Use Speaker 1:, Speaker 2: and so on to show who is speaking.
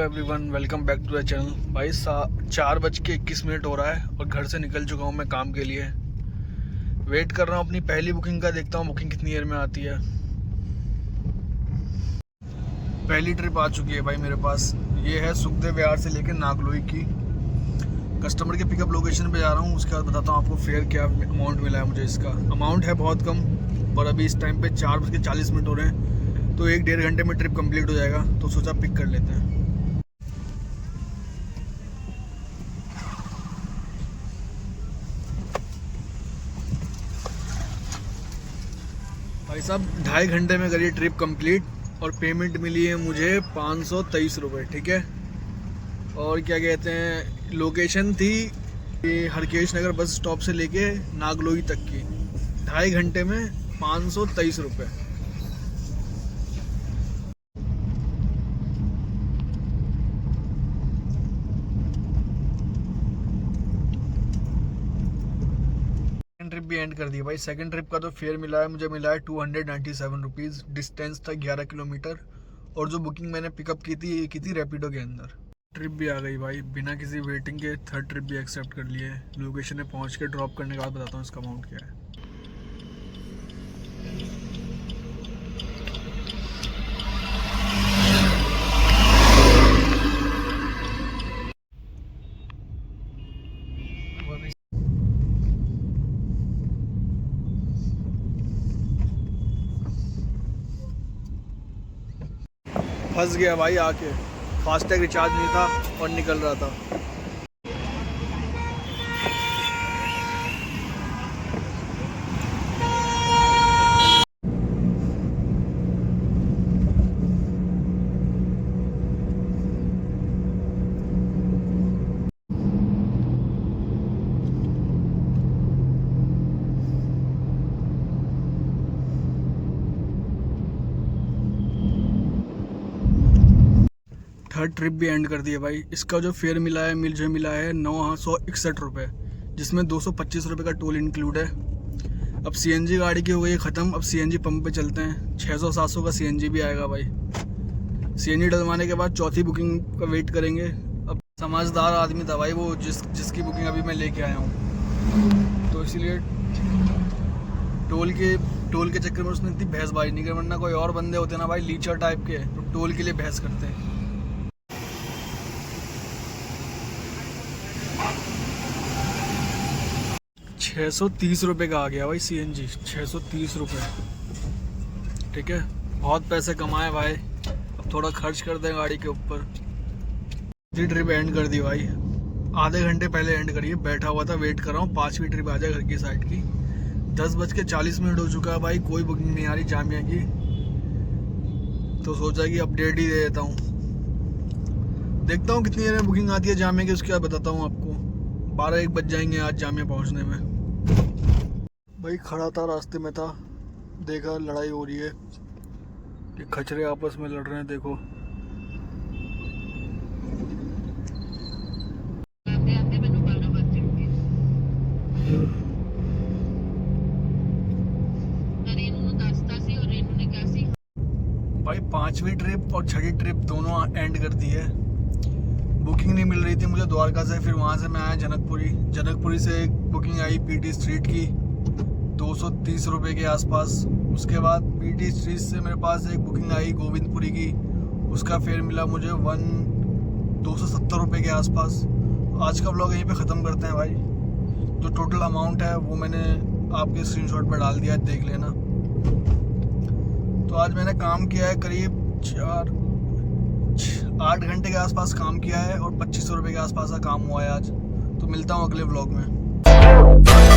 Speaker 1: Everyone, welcome back to the channel. भाई 4:21 हो रहा है और घर से निकल चुका हूँ मैं काम के लिए। वेट कर रहा हूँ अपनी पहली बुकिंग का, देखता हूँ बुकिंग कितनी देर में आती है। पहली ट्रिप आ चुकी है भाई मेरे पास। ये है सुखदेव विहार से लेकर नागलोई की। कस्टमर के पिकअप लोकेशन पे जा रहा हूँ, उसके बाद बताता हूँ आपको फेयर क्या अमाउंट मिला है मुझे। इसका अमाउंट है बहुत कम, पर अभी इस टाइम पे 4:40 हो रहे हैं, तो 1-1.5 घंटे में ट्रिप कंप्लीट हो जाएगा, तो सोचा पिक कर लेते हैं। भाई साहब 2.5 घंटे में करिए ट्रिप कंप्लीट और पेमेंट मिली है मुझे 523 रुपये। ठीक है, और क्या कहते हैं, लोकेशन थी हरकेश नगर बस स्टॉप से लेके नागलोई तक की। 2.5 घंटे में 523 रुपये। ट्रिप भी एंड कर दी भाई। सेकंड ट्रिप का तो फेयर मिला है मुझे, मिला है 297 रुपीज़। डिस्टेंस था 11 किलोमीटर और जो बुकिंग मैंने पिकअप की थी रैपिडो के अंदर। ट्रिप भी आ गई भाई बिना किसी वेटिंग के। थर्ड ट्रिप भी एक्सेप्ट कर लिए। लोकेशन पे पहुंच के ड्रॉप करने के बाद बताता हूँ इसका अमाउंट क्या है। फंस गया भाई आके, फास्टैग रिचार्ज नहीं था और निकल रहा था। थर्ड ट्रिप भी एंड कर दिया भाई। इसका जो फेयर मिला है 961 रुपये, जिसमें 225 रुपये का टोल इंक्लूड है। अब सीएनजी गाड़ी की हो गई ख़त्म, अब सीएनजी पंप पे चलते हैं। 600-700 का सीएनजी भी आएगा भाई। सीएनजी डलवाने के बाद चौथी बुकिंग का वेट करेंगे। अब समझदार आदमी था भाई वो, जिसकी बुकिंग अभी मैं लेके आया हूँ, तो इसीलिए टोल के चक्कर में उसने इतनी बहसबाजी नहीं की। वरना कोई और बंदे होते ना भाई लीचर टाइप के, तो टोल के लिए बहस करते हैं। 630 रुपये का आ गया भाई सीएनजी। 630 रुपये। ठीक है, बहुत पैसे कमाए भाई। अब थोड़ा खर्च कर दें गाड़ी के ऊपर। ट्रिप एंड कर दी भाई, आधे घंटे पहले एंड करिए। बैठा हुआ था, वेट कर रहा हूँ 5वीं ट्रिप आ जाए घर की साइड की। 10:40 हो चुका है भाई, कोई बुकिंग नहीं आ रही जामिया की, तो सोचा कि अपडेट ही दे देता हूँ। देखता हूँ कितनी देर में बुकिंग आती है जामिया की, उसके बाद बताता हूँ आपको। 12-1 बज जाएंगे आज जामिया पहुँचने में। भाई खड़ा था, रास्ते में था, देखा लड़ाई हो रही है, कि खचरे आपस में लड़ रहे हैं। देखो भाई 5वीं ट्रिप और 6ठी ट्रिप दोनों एंड कर दी है। बुकिंग नहीं मिल रही थी मुझे द्वारका से, फिर वहाँ से मैं आया जनकपुरी से एक बुकिंग आई पीटी स्ट्रीट की 230 रुपये के आसपास। उसके बाद पीटी स्ट्रीट से मेरे पास एक बुकिंग आई गोविंदपुरी की, उसका फेयर मिला मुझे 270 रुपये के आसपास। आज का व्लॉग यहीं पे ख़त्म करते हैं भाई। जो टोटल अमाउंट है वो मैंने आपके स्क्रीनशॉट पर डाल दिया, देख लेना। तो आज मैंने काम किया है करीब 8 घंटे के आसपास काम किया है और 2500 रुपये के आसपास का काम हुआ है आज। तो मिलता हूँ अगले व्लॉग में।